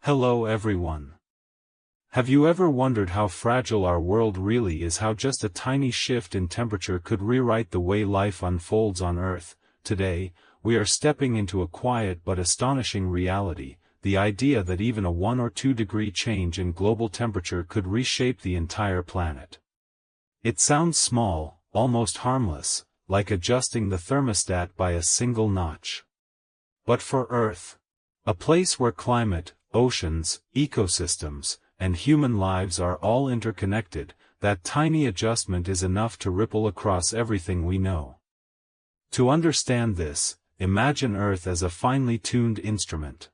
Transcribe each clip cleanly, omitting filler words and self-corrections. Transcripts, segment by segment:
Hello everyone. Have you ever wondered how fragile our world really is, how just a tiny shift in temperature could rewrite the way life unfolds on Earth? Today, we are stepping into a quiet but astonishing reality, the idea that even a 1 or 2 degree change in global temperature could reshape the entire planet. It sounds small, almost harmless, like adjusting the thermostat by a single notch. But for Earth, a place where climate, oceans, ecosystems, and human lives are all interconnected, that tiny adjustment is enough to ripple across everything we know. To understand this, imagine Earth as a finely tuned instrument.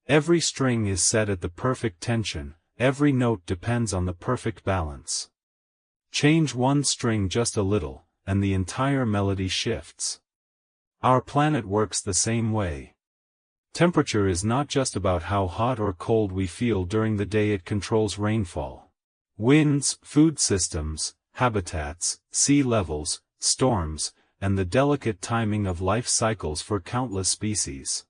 Every string is set at the perfect tension, every note depends on the perfect balance. Change one string just a little, and the entire melody shifts. Our planet works the same way. Temperature is not just about how hot or cold we feel during the day, it controls rainfall, winds, food systems, habitats, sea levels, storms, and the delicate timing of life cycles for countless species.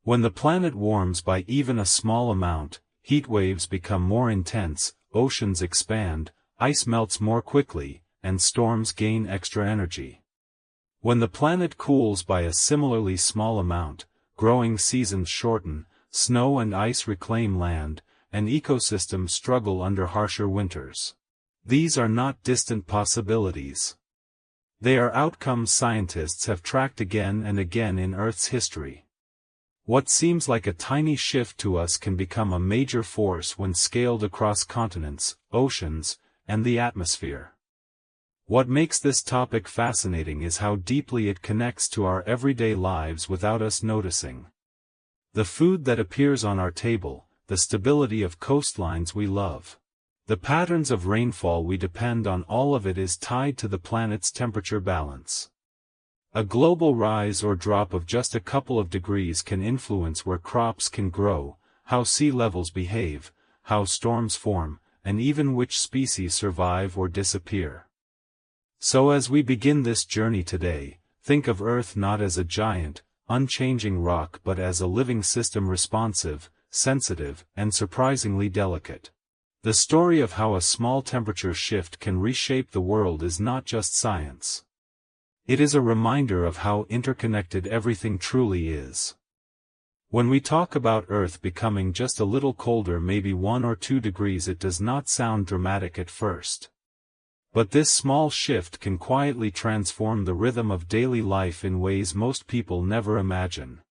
When the planet warms by even a small amount, heat waves become more intense, oceans expand, ice melts more quickly, and storms gain extra energy. When the planet cools by a similarly small amount, growing seasons shorten, snow and ice reclaim land, and ecosystems struggle under harsher winters. These are not distant possibilities. They are outcomes scientists have tracked again and again in Earth's history. What seems like a tiny shift to us can become a major force when scaled across continents, oceans, and the atmosphere. What makes this topic fascinating is how deeply it connects to our everyday lives without us noticing. The food that appears on our table, the stability of coastlines we love, the patterns of rainfall we depend on, all of it is tied to the planet's temperature balance. A global rise or drop of just a couple of degrees can influence where crops can grow, how sea levels behave, how storms form, and even which species survive or disappear. So as we begin this journey today, think of Earth not as a giant, unchanging rock but as a living system, responsive, sensitive, and surprisingly delicate. The story of how a small temperature shift can reshape the world is not just science. It is a reminder of how interconnected everything truly is. When we talk about Earth becoming just a little colder, maybe 1 or 2 degrees, it does not sound dramatic at first. But this small shift can quietly transform the rhythm of daily life in ways most people never imagine.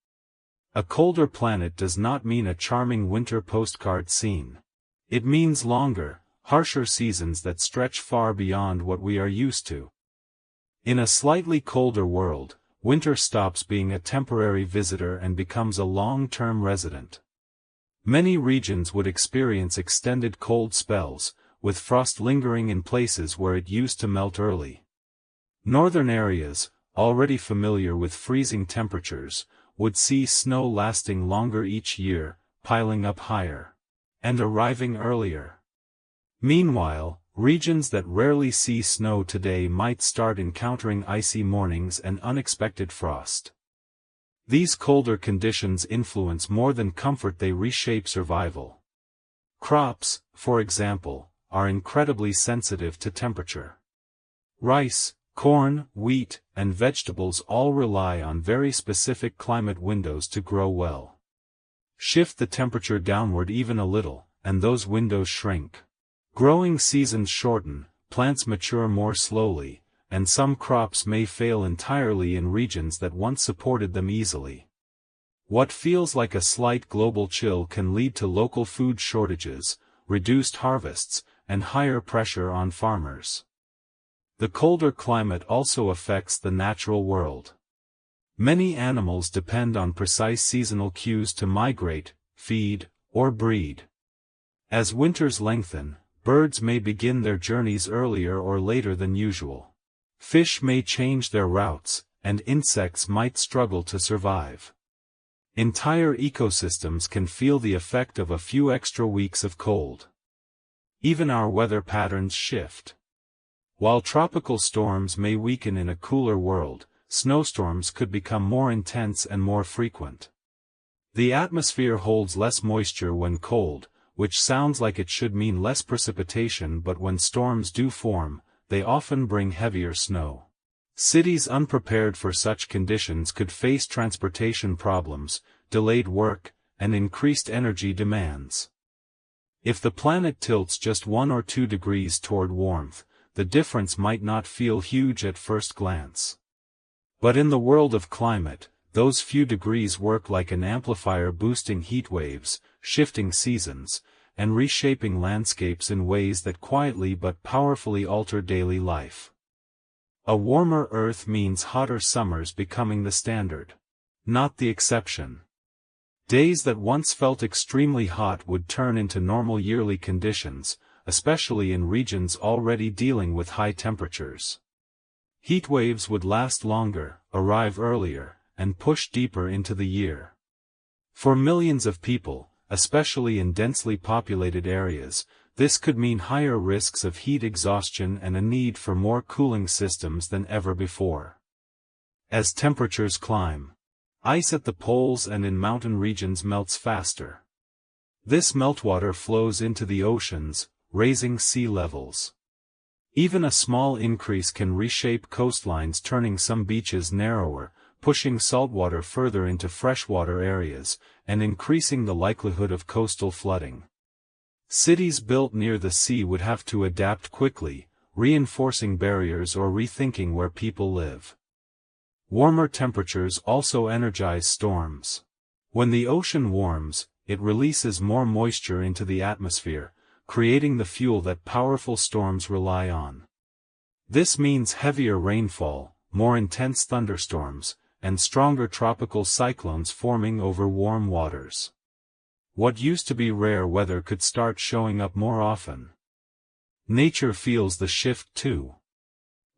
A colder planet does not mean a charming winter postcard scene. It means longer, harsher seasons that stretch far beyond what we are used to. In a slightly colder world, winter stops being a temporary visitor and becomes a long-term resident. Many regions would experience extended cold spells, with frost lingering in places where it used to melt early. Northern areas, already familiar with freezing temperatures, would see snow lasting longer each year, piling up higher, and arriving earlier. Meanwhile, regions that rarely see snow today might start encountering icy mornings and unexpected frost. These colder conditions influence more than comfort, they reshape survival. Crops, for example, are incredibly sensitive to temperature. Rice, corn, wheat, and vegetables all rely on very specific climate windows to grow well. Shift the temperature downward even a little, and those windows shrink. Growing seasons shorten, plants mature more slowly, and some crops may fail entirely in regions that once supported them easily. What feels like a slight global chill can lead to local food shortages, reduced harvests, and higher pressure on farmers. The colder climate also affects the natural world. Many animals depend on precise seasonal cues to migrate, feed, or breed. As winters lengthen, birds may begin their journeys earlier or later than usual. Fish may change their routes, and insects might struggle to survive. Entire ecosystems can feel the effect of a few extra weeks of cold. Even our weather patterns shift. While tropical storms may weaken in a cooler world, snowstorms could become more intense and more frequent. The atmosphere holds less moisture when cold, which sounds like it should mean less precipitation, but when storms do form, they often bring heavier snow. Cities unprepared for such conditions could face transportation problems, delayed work, and increased energy demands. If the planet tilts just 1 or 2 degrees toward warmth, the difference might not feel huge at first glance. But in the world of climate, those few degrees work like an amplifier, boosting heat waves, shifting seasons, and reshaping landscapes in ways that quietly but powerfully alter daily life. A warmer Earth means hotter summers becoming the standard, not the exception. Days that once felt extremely hot would turn into normal yearly conditions, especially in regions already dealing with high temperatures. Heat waves would last longer, arrive earlier, and push deeper into the year. For millions of people, especially in densely populated areas, this could mean higher risks of heat exhaustion and a need for more cooling systems than ever before. As temperatures climb, ice at the poles and in mountain regions melts faster. This meltwater flows into the oceans, raising sea levels. Even a small increase can reshape coastlines, turning some beaches narrower, pushing saltwater further into freshwater areas, and increasing the likelihood of coastal flooding. Cities built near the sea would have to adapt quickly, reinforcing barriers or rethinking where people live. Warmer temperatures also energize storms. When the ocean warms, it releases more moisture into the atmosphere, creating the fuel that powerful storms rely on. This means heavier rainfall, more intense thunderstorms, and stronger tropical cyclones forming over warm waters. What used to be rare weather could start showing up more often. Nature feels the shift too.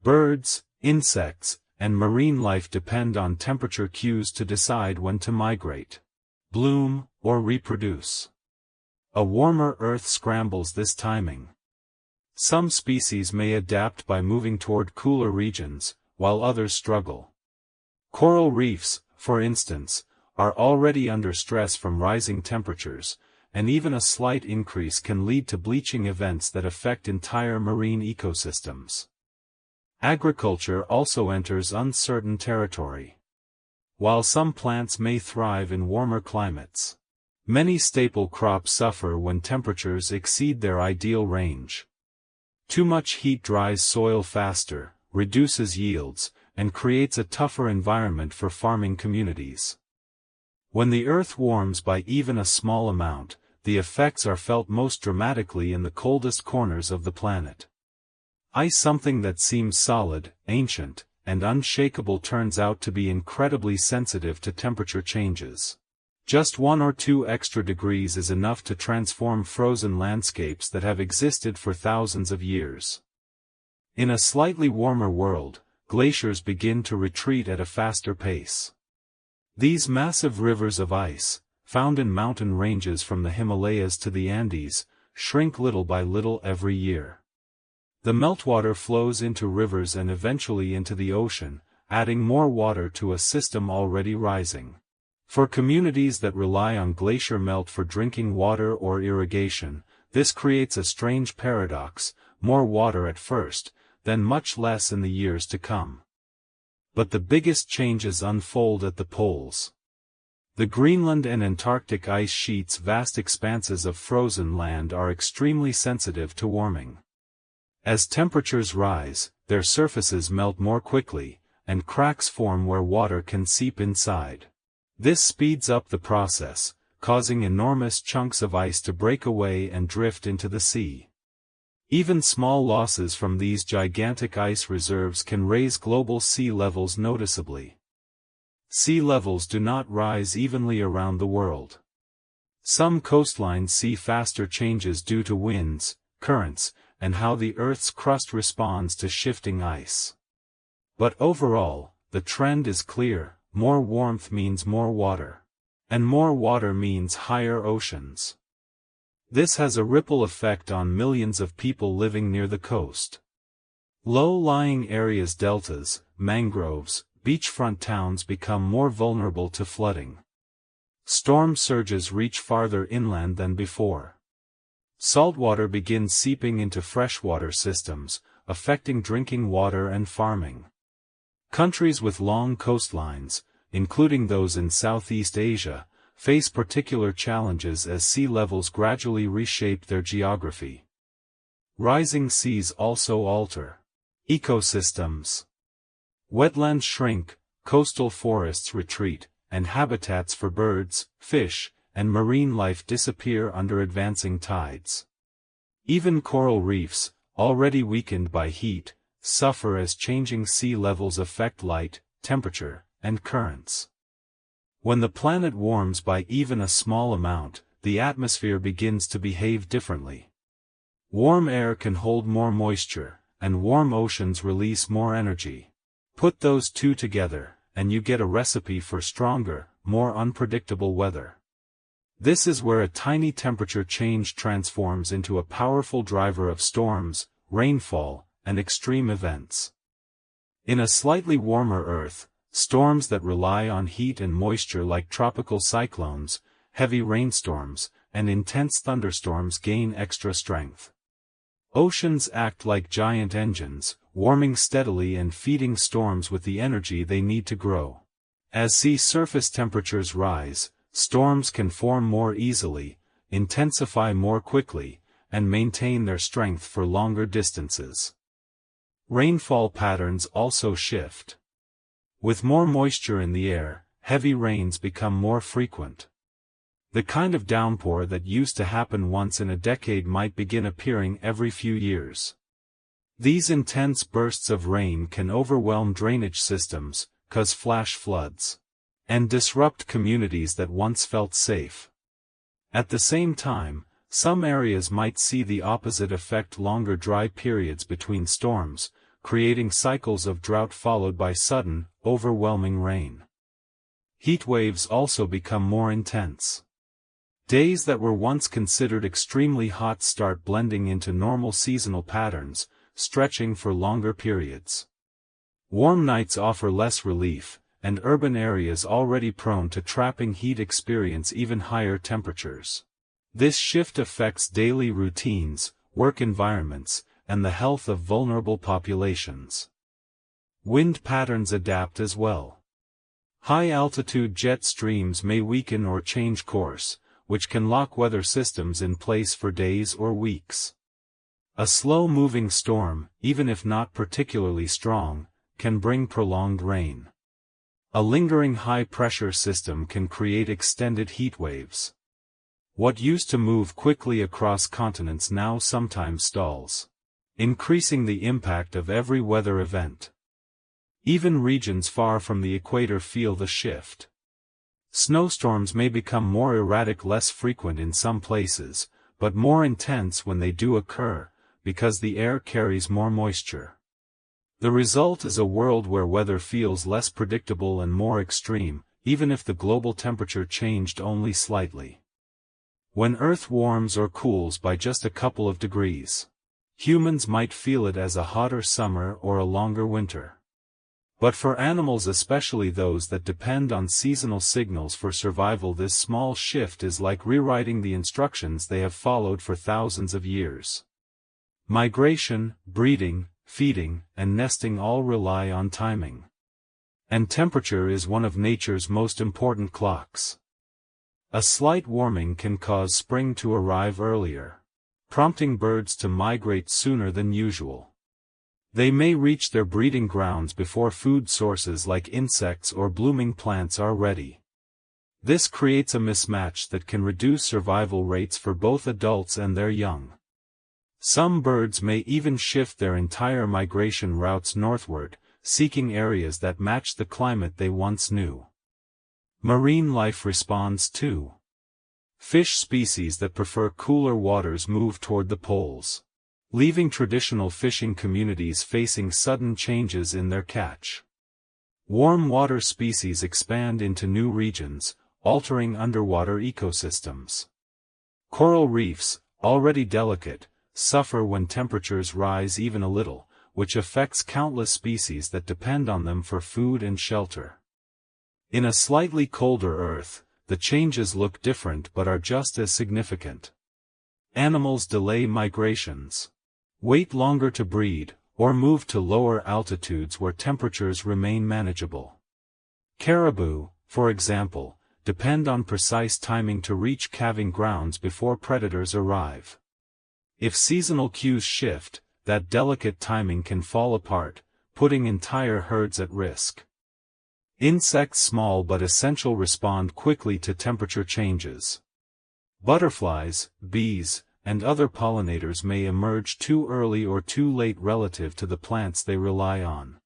Birds, insects, and marine life depend on temperature cues to decide when to migrate, bloom, or reproduce. A warmer Earth scrambles this timing. Some species may adapt by moving toward cooler regions, while others struggle. Coral reefs, for instance, are already under stress from rising temperatures, and even a slight increase can lead to bleaching events that affect entire marine ecosystems. Agriculture also enters uncertain territory. While some plants may thrive in warmer climates, many staple crops suffer when temperatures exceed their ideal range. Too much heat dries soil faster, reduces yields, and creates a tougher environment for farming communities. When the Earth warms by even a small amount, the effects are felt most dramatically in the coldest corners of the planet. Ice, something that seems solid, ancient, and unshakable, turns out to be incredibly sensitive to temperature changes. Just 1 or 2 extra degrees is enough to transform frozen landscapes that have existed for thousands of years. In a slightly warmer world, glaciers begin to retreat at a faster pace. These massive rivers of ice, found in mountain ranges from the Himalayas to the Andes, shrink little by little every year. The meltwater flows into rivers and eventually into the ocean, adding more water to a system already rising. For communities that rely on glacier melt for drinking water or irrigation, this creates a strange paradox: more water at first, then much less in the years to come. But the biggest changes unfold at the poles. The Greenland and Antarctic ice sheets, vast expanses of frozen land, are extremely sensitive to warming. As temperatures rise, their surfaces melt more quickly, and cracks form where water can seep inside. This speeds up the process, causing enormous chunks of ice to break away and drift into the sea. Even small losses from these gigantic ice reserves can raise global sea levels noticeably. Sea levels do not rise evenly around the world. Some coastlines see faster changes due to winds, currents, and how the Earth's crust responds to shifting ice. But overall, the trend is clear: more warmth means more water. And more water means higher oceans. This has a ripple effect on millions of people living near the coast. Low-lying areas, deltas, mangroves, beachfront towns become more vulnerable to flooding. Storm surges reach farther inland than before. Saltwater begins seeping into freshwater systems, affecting drinking water and farming. Countries with long coastlines, including those in Southeast Asia, face particular challenges as sea levels gradually reshape their geography. Rising seas also alter ecosystems. Wetlands shrink, coastal forests retreat, and habitats for birds, fish, and marine life disappear under advancing tides. Even coral reefs, already weakened by heat, suffer as changing sea levels affect light, temperature, and currents. When the planet warms by even a small amount, the atmosphere begins to behave differently. Warm air can hold more moisture, and warm oceans release more energy. Put those two together, and you get a recipe for stronger, more unpredictable weather. This is where a tiny temperature change transforms into a powerful driver of storms, rainfall, and extreme events. In a slightly warmer Earth, storms that rely on heat and moisture like tropical cyclones, heavy rainstorms, and intense thunderstorms gain extra strength. Oceans act like giant engines, warming steadily and feeding storms with the energy they need to grow. As sea surface temperatures rise, storms can form more easily, intensify more quickly, and maintain their strength for longer distances. Rainfall patterns also shift. With more moisture in the air, heavy rains become more frequent. The kind of downpour that used to happen once in a decade might begin appearing every few years. These intense bursts of rain can overwhelm drainage systems, cause flash floods, and disrupt communities that once felt safe. At the same time, some areas might see the opposite effect: longer dry periods between storms, creating cycles of drought followed by sudden, overwhelming rain. Heatwaves also become more intense. Days that were once considered extremely hot start blending into normal seasonal patterns, stretching for longer periods. Warm nights offer less relief, and urban areas already prone to trapping heat experience even higher temperatures. This shift affects daily routines, work environments, and the health of vulnerable populations. Wind patterns adapt as well. High-altitude jet streams may weaken or change course, which can lock weather systems in place for days or weeks. A slow-moving storm, even if not particularly strong, can bring prolonged rain. A lingering high-pressure system can create extended heat waves. What used to move quickly across continents now sometimes stalls, increasing the impact of every weather event. Even regions far from the equator feel the shift. Snowstorms may become more erratic, less frequent in some places, but more intense when they do occur, because the air carries more moisture. The result is a world where weather feels less predictable and more extreme, even if the global temperature changed only slightly. When Earth warms or cools by just a couple of degrees, humans might feel it as a hotter summer or a longer winter. But for animals, especially those that depend on seasonal signals for survival, this small shift is like rewriting the instructions they have followed for thousands of years. Migration, breeding, feeding, and nesting all rely on timing. And temperature is one of nature's most important clocks. A slight warming can cause spring to arrive earlier, prompting birds to migrate sooner than usual. They may reach their breeding grounds before food sources like insects or blooming plants are ready. This creates a mismatch that can reduce survival rates for both adults and their young. Some birds may even shift their entire migration routes northward, seeking areas that match the climate they once knew. Marine life responds too. Fish species that prefer cooler waters move toward the poles, leaving traditional fishing communities facing sudden changes in their catch. Warm water species expand into new regions, altering underwater ecosystems. Coral reefs, already delicate, suffer when temperatures rise even a little, which affects countless species that depend on them for food and shelter. In a slightly colder Earth, the changes look different but are just as significant. Animals delay migrations, wait longer to breed, or move to lower altitudes where temperatures remain manageable. Caribou, for example, depend on precise timing to reach calving grounds before predators arrive. If seasonal cues shift, that delicate timing can fall apart, putting entire herds at risk. Insects, small but essential, respond quickly to temperature changes. Butterflies, bees, and other pollinators may emerge too early or too late relative to the plants they rely on.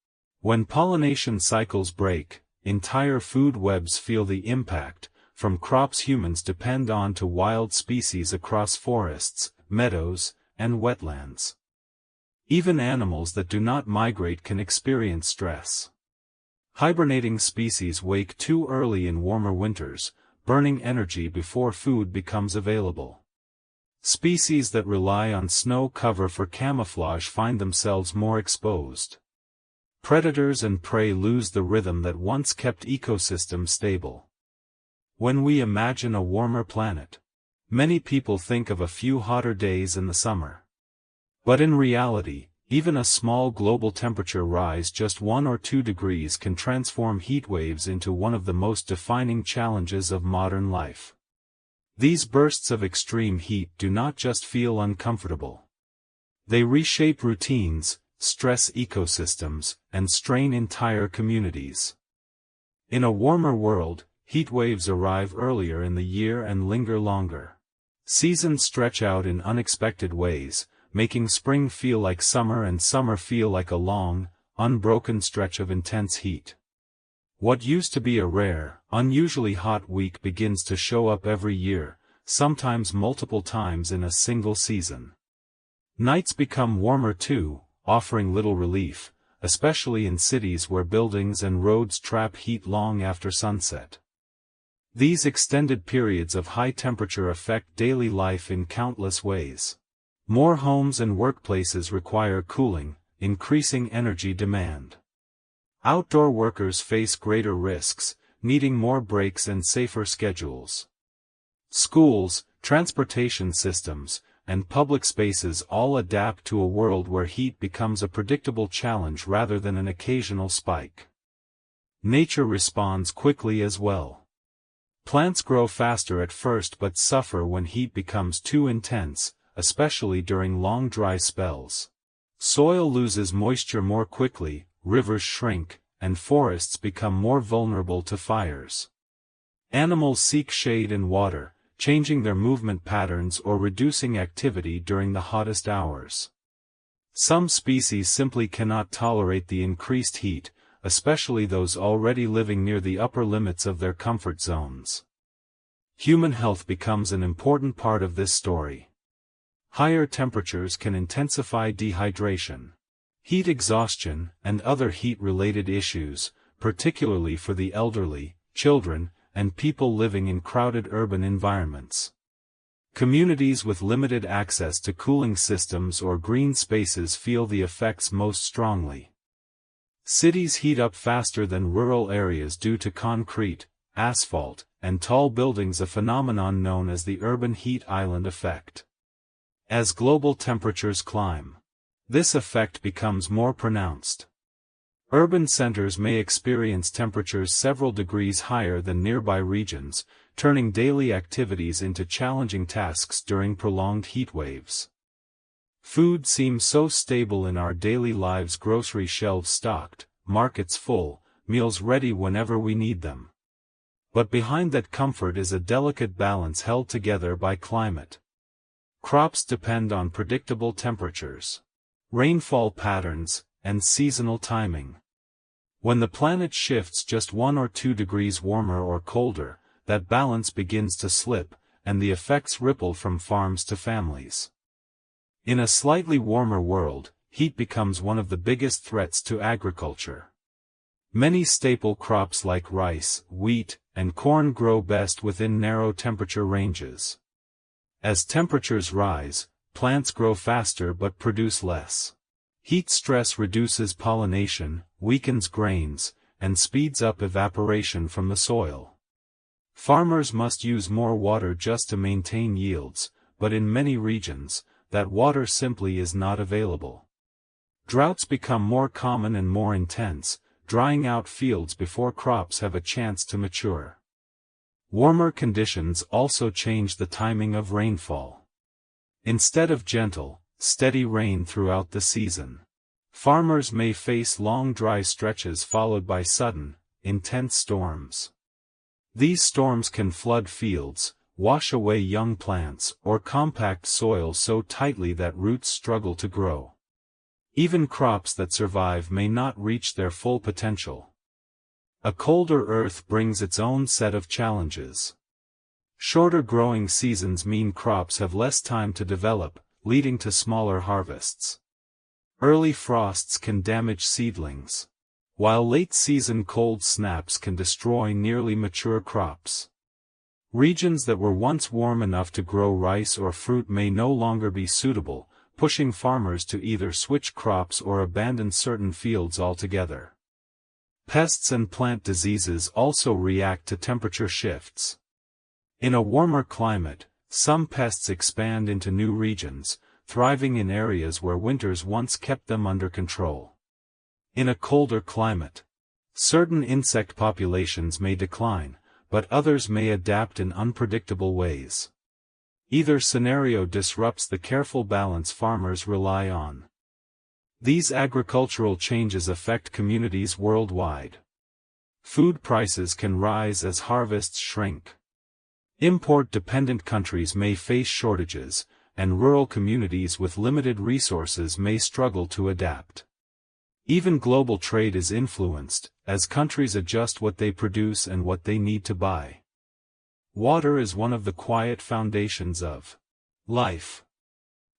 When pollination cycles break, entire food webs feel the impact, from crops humans depend on to wild species across forests, meadows, and wetlands. Even animals that do not migrate can experience stress. Hibernating species wake too early in warmer winters, burning energy before food becomes available. Species that rely on snow cover for camouflage find themselves more exposed. Predators and prey lose the rhythm that once kept ecosystems stable. When we imagine a warmer planet, many people think of a few hotter days in the summer. But in reality, even a small global temperature rise just 1 or 2 degrees can transform heatwaves into one of the most defining challenges of modern life. These bursts of extreme heat do not just feel uncomfortable. They reshape routines, stress ecosystems, and strain entire communities. In a warmer world, heatwaves arrive earlier in the year and linger longer. Seasons stretch out in unexpected ways, making spring feel like summer and summer feel like a long, unbroken stretch of intense heat. What used to be a rare, unusually hot week begins to show up every year, sometimes multiple times in a single season. Nights become warmer too, offering little relief, especially in cities where buildings and roads trap heat long after sunset. These extended periods of high temperature affect daily life in countless ways. More homes and workplaces require cooling, increasing energy demand. Outdoor workers face greater risks, needing more breaks and safer schedules. Schools, transportation systems, and public spaces all adapt to a world where heat becomes a predictable challenge rather than an occasional spike. Nature responds quickly as well. Plants grow faster at first but suffer when heat becomes too intense, especially during long dry spells. Soil loses moisture more quickly, rivers shrink, and forests become more vulnerable to fires. Animals seek shade and water, changing their movement patterns or reducing activity during the hottest hours. Some species simply cannot tolerate the increased heat, especially those already living near the upper limits of their comfort zones. Human health becomes an important part of this story. Higher temperatures can intensify dehydration, heat exhaustion, and other heat-related issues, particularly for the elderly, children, and people living in crowded urban environments. Communities with limited access to cooling systems or green spaces feel the effects most strongly. Cities heat up faster than rural areas due to concrete, asphalt, and tall buildings, a phenomenon known as the urban heat island effect. As global temperatures climb, this effect becomes more pronounced. Urban centers may experience temperatures several degrees higher than nearby regions, turning daily activities into challenging tasks during prolonged heat waves. Food seems so stable in our daily lives: grocery shelves stocked, markets full, meals ready whenever we need them. But behind that comfort is a delicate balance held together by climate. Crops depend on predictable temperatures, rainfall patterns, and seasonal timing. When the planet shifts just 1 or 2 degrees warmer or colder, that balance begins to slip, and the effects ripple from farms to families. In a slightly warmer world, heat becomes one of the biggest threats to agriculture. Many staple crops like rice, wheat, and corn grow best within narrow temperature ranges. As temperatures rise, plants grow faster but produce less. Heat stress reduces pollination, weakens grains, and speeds up evaporation from the soil. Farmers must use more water just to maintain yields, but in many regions, that water simply is not available. Droughts become more common and more intense, drying out fields before crops have a chance to mature. Warmer conditions also change the timing of rainfall. Instead of gentle, steady rain throughout the season, farmers may face long dry stretches followed by sudden, intense storms. These storms can flood fields, wash away young plants, or compact soil so tightly that roots struggle to grow. Even crops that survive may not reach their full potential. A colder earth brings its own set of challenges. Shorter growing seasons mean crops have less time to develop, leading to smaller harvests. Early frosts can damage seedlings, while late-season cold snaps can destroy nearly mature crops. Regions that were once warm enough to grow rice or fruit may no longer be suitable, pushing farmers to either switch crops or abandon certain fields altogether. Pests and plant diseases also react to temperature shifts. In a warmer climate, some pests expand into new regions, thriving in areas where winters once kept them under control. In a colder climate, certain insect populations may decline, but others may adapt in unpredictable ways. Either scenario disrupts the careful balance farmers rely on. These agricultural changes affect communities worldwide. Food prices can rise as harvests shrink. Import-dependent countries may face shortages, and rural communities with limited resources may struggle to adapt. Even global trade is influenced, as countries adjust what they produce and what they need to buy. Water is one of the quiet foundations of life.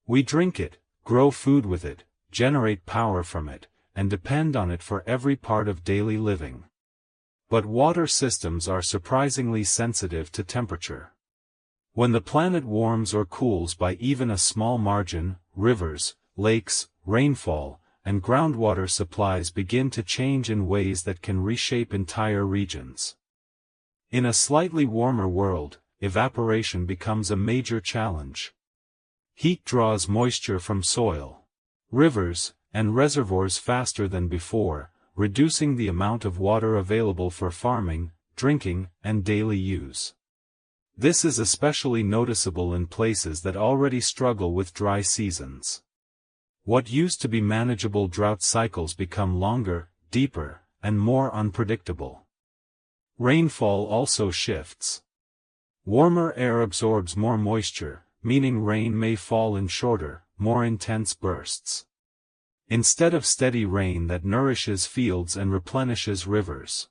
We drink it, grow food with it, generate power from it, and depend on it for every part of daily living. But water systems are surprisingly sensitive to temperature. When the planet warms or cools by even a small margin, rivers, lakes, rainfall, and groundwater supplies begin to change in ways that can reshape entire regions. In a slightly warmer world, evaporation becomes a major challenge. Heat draws moisture from soil, rivers, and reservoirs faster than before, reducing the amount of water available for farming, drinking, and daily use. This is especially noticeable in places that already struggle with dry seasons. What used to be manageable drought cycles become longer, deeper, and more unpredictable. Rainfall also shifts. Warmer air absorbs more moisture, meaning rain may fall in shorter, more intense bursts. Instead of steady rain that nourishes fields and replenishes rivers,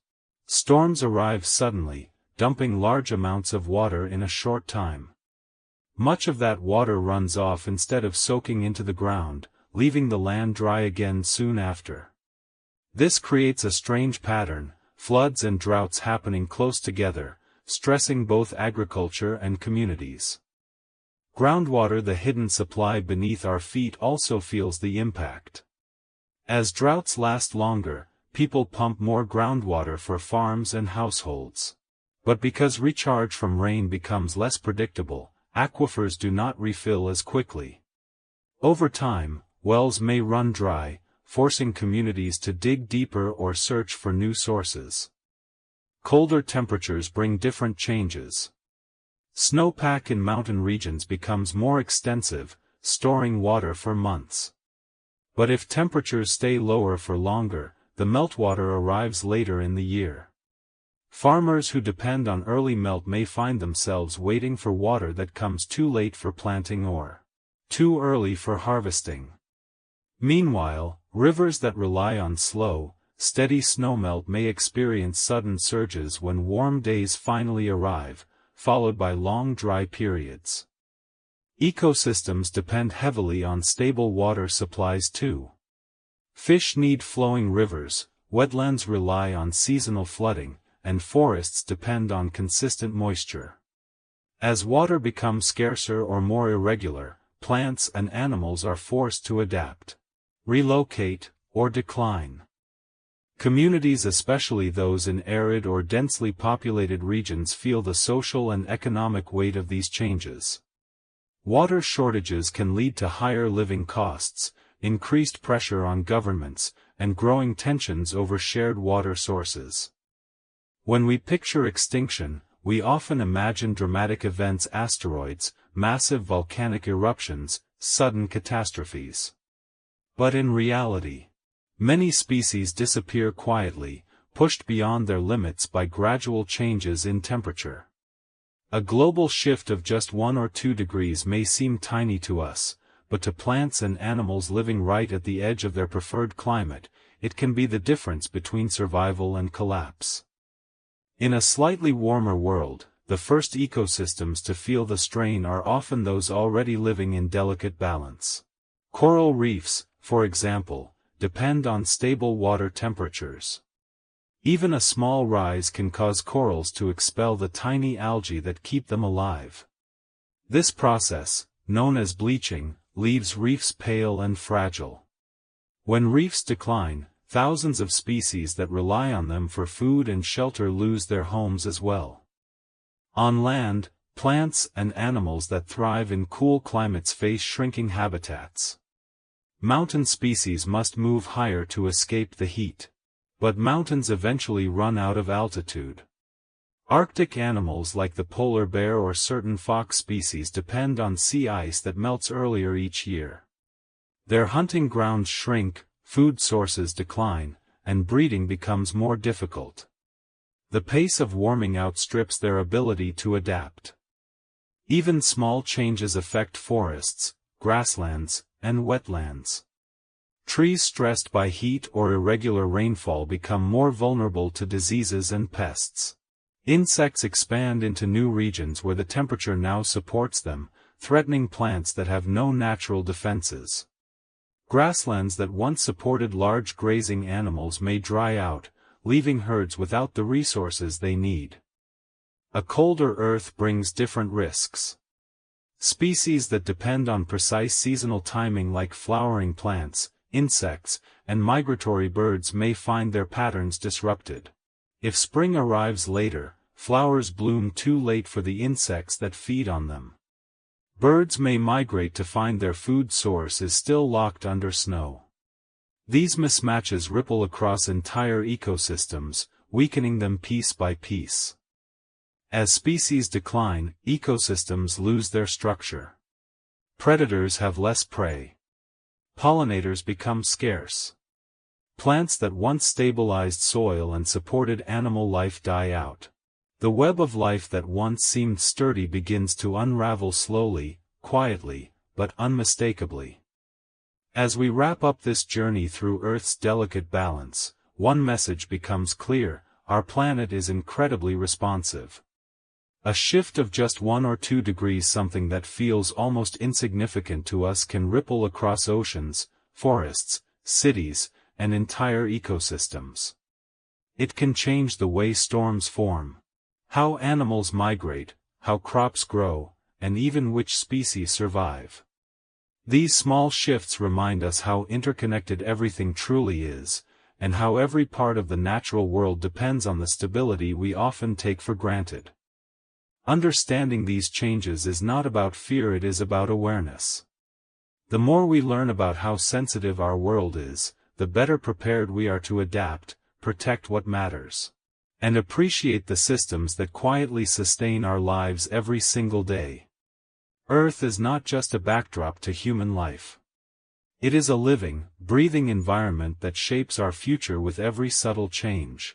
storms arrive suddenly, dumping large amounts of water in a short time. Much of that water runs off instead of soaking into the ground, leaving the land dry again soon after. This creates a strange pattern, floods and droughts happening close together, stressing both agriculture and communities. Groundwater, the hidden supply beneath our feet, also feels the impact. As droughts last longer, people pump more groundwater for farms and households. But because recharge from rain becomes less predictable, aquifers do not refill as quickly. Over time, wells may run dry, forcing communities to dig deeper or search for new sources. Colder temperatures bring different changes. Snowpack in mountain regions becomes more extensive, storing water for months. But if temperatures stay lower for longer, the meltwater arrives later in the year. Farmers who depend on early melt may find themselves waiting for water that comes too late for planting or too early for harvesting. Meanwhile, rivers that rely on slow, steady snowmelt may experience sudden surges when warm days finally arrive, followed by long dry periods. Ecosystems depend heavily on stable water supplies too. Fish need flowing rivers, wetlands rely on seasonal flooding, and forests depend on consistent moisture. As water becomes scarcer or more irregular, plants and animals are forced to adapt, relocate, or decline. Communities, especially those in arid or densely populated regions, feel the social and economic weight of these changes. Water shortages can lead to higher living costs, increased pressure on governments, and growing tensions over shared water sources. When we picture extinction, we often imagine dramatic events: asteroids, massive volcanic eruptions, sudden catastrophes. But in reality, many species disappear quietly, pushed beyond their limits by gradual changes in temperature. A global shift of just 1 or 2 degrees may seem tiny to us, but to plants and animals living right at the edge of their preferred climate, it can be the difference between survival and collapse. In a slightly warmer world, the first ecosystems to feel the strain are often those already living in delicate balance. Coral reefs, for example, depend on stable water temperatures. Even a small rise can cause corals to expel the tiny algae that keep them alive. This process, known as bleaching, leaves reefs pale and fragile. When reefs decline, thousands of species that rely on them for food and shelter lose their homes as well. On land, plants and animals that thrive in cool climates face shrinking habitats. Mountain species must move higher to escape the heat. But mountains eventually run out of altitude. Arctic animals like the polar bear or certain fox species depend on sea ice that melts earlier each year. Their hunting grounds shrink, food sources decline, and breeding becomes more difficult. The pace of warming outstrips their ability to adapt. Even small changes affect forests, grasslands, and wetlands. Trees stressed by heat or irregular rainfall become more vulnerable to diseases and pests. Insects expand into new regions where the temperature now supports them, threatening plants that have no natural defenses. Grasslands that once supported large grazing animals may dry out, leaving herds without the resources they need. A colder Earth brings different risks. Species that depend on precise seasonal timing, like flowering plants, insects, and migratory birds, may find their patterns disrupted. If spring arrives later, flowers bloom too late for the insects that feed on them. Birds may migrate to find their food source is still locked under snow. These mismatches ripple across entire ecosystems, weakening them piece by piece. As species decline, ecosystems lose their structure. Predators have less prey. Pollinators become scarce. Plants that once stabilized soil and supported animal life die out. The web of life that once seemed sturdy begins to unravel slowly, quietly, but unmistakably. As we wrap up this journey through Earth's delicate balance, one message becomes clear: our planet is incredibly responsive. A shift of just 1 or 2 degrees, something that feels almost insignificant to us, can ripple across oceans, forests, cities, and entire ecosystems. It can change the way storms form, how animals migrate, how crops grow, and even which species survive. These small shifts remind us how interconnected everything truly is, and how every part of the natural world depends on the stability we often take for granted. Understanding these changes is not about fear, it is about awareness. The more we learn about how sensitive our world is, the better prepared we are to adapt, protect what matters, and appreciate the systems that quietly sustain our lives every single day. Earth is not just a backdrop to human life. It is a living, breathing environment that shapes our future with every subtle change.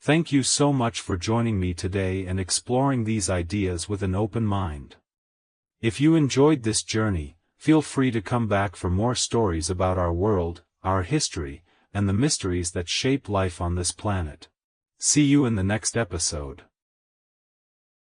Thank you so much for joining me today and exploring these ideas with an open mind. If you enjoyed this journey, feel free to come back for more stories about our world, our history, and the mysteries that shape life on this planet. See you in the next episode.